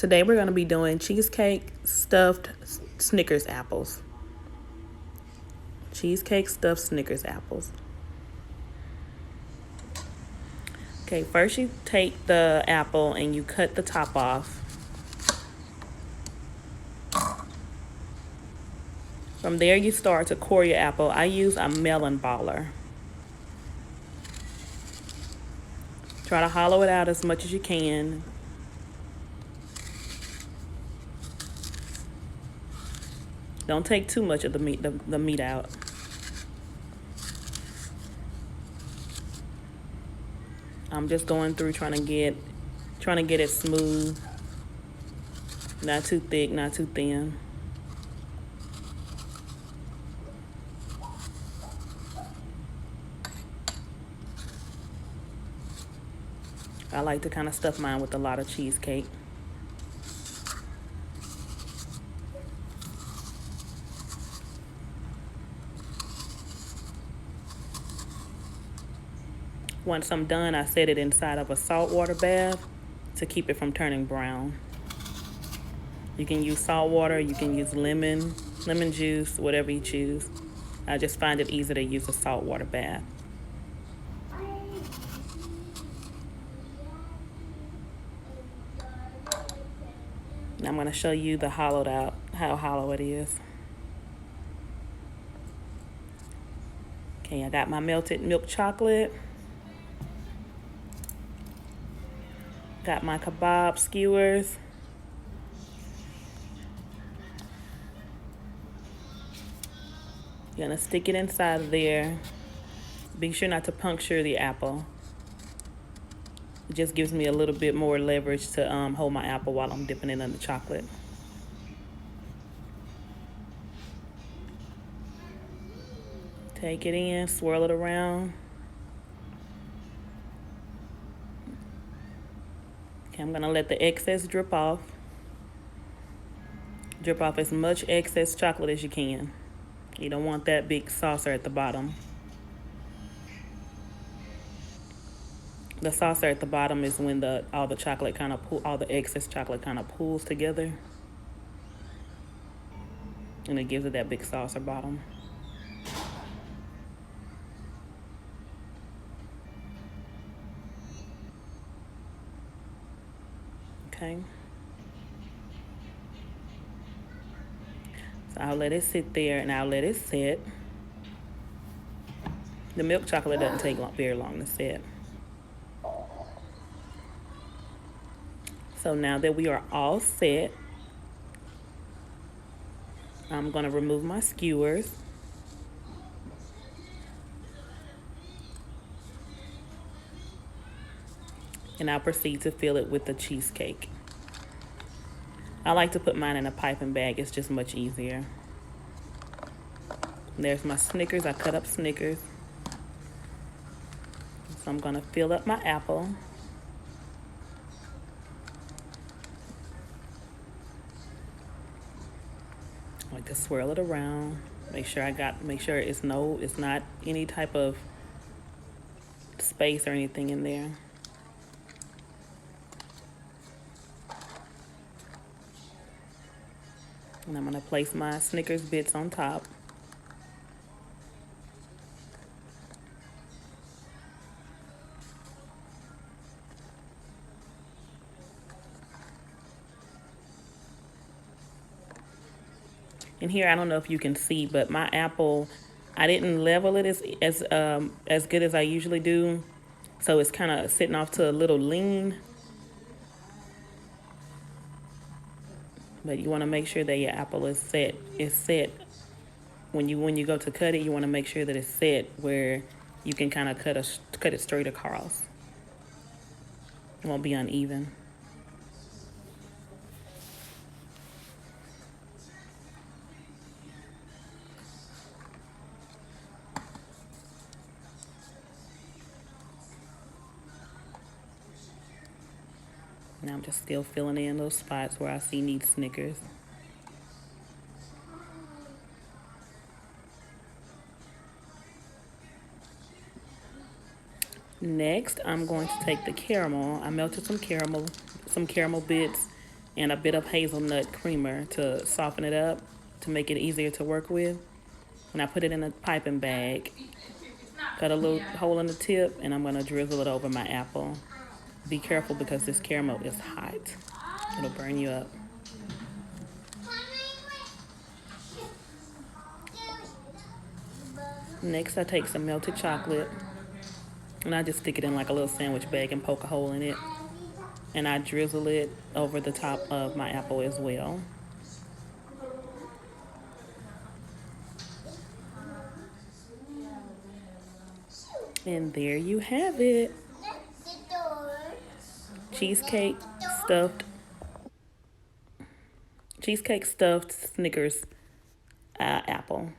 Today we're going to be doing cheesecake stuffed Snickers apples. Cheesecake stuffed Snickers apples. Okay, first you take the apple and you cut the top off. From there you start to core your apple. I use a melon baller. Try to hollow it out as much as you can. Don't take too much of the meat out. I'm just going through trying to get it smooth. Not too thick, not too thin. I like to kind of stuff mine with a lot of cheesecake. Once I'm done, I set it inside of a saltwater bath to keep it from turning brown. You can use salt water, you can use lemon juice, whatever you choose. I just find it easier to use a saltwater bath. Now I'm going to show you the hollowed out, how hollow it is. Okay, I got my melted milk chocolate. Got my kebab skewers. You're gonna stick it inside of there. Be sure not to puncture the apple. It just gives me a little bit more leverage to hold my apple while I'm dipping it in the chocolate. Take it in, swirl it around. Okay, I'm gonna let the excess drip off. Drip off as much excess chocolate as you can. You don't want that big saucer at the bottom. The saucer at the bottom is when all the excess chocolate kind of pools together, and it gives it that big saucer bottom. Okay. So I'll let it sit there and I'll let it set. The milk chocolate doesn't take very long to set. So now that we are all set, I'm going to remove my skewers. And I'll proceed to fill it with the cheesecake. I like to put mine in a piping bag. It's just much easier. And there's my Snickers. I cut up Snickers. So I'm going to fill up my apple. I like to swirl it around. Make sure it's not any type of space or anything in there. And I'm going to place my Snickers bits on top. And here, I don't know if you can see, but my apple, I didn't level it as good as I usually do. So it's kind of sitting off to a little lean. But you want to make sure that your apple is set. It's set. When you go to cut it, you want to make sure that it's set where you can kind of cut it straight across. It won't be uneven. Now I'm just still filling in those spots where I see need Snickers. Next, I'm going to take the caramel. I melted some caramel bits, and a bit of hazelnut creamer to soften it up, to make it easier to work with. And I put it in a piping bag, cut a little hole in the tip, and I'm gonna drizzle it over my apple. Be careful because this caramel is hot. It'll burn you up. Next, I take some melted chocolate and I just stick it in like a little sandwich bag and poke a hole in it. And I drizzle it over the top of my apple as well. And there you have it. Cheesecake stuffed Cheesecake stuffed Snickers apple.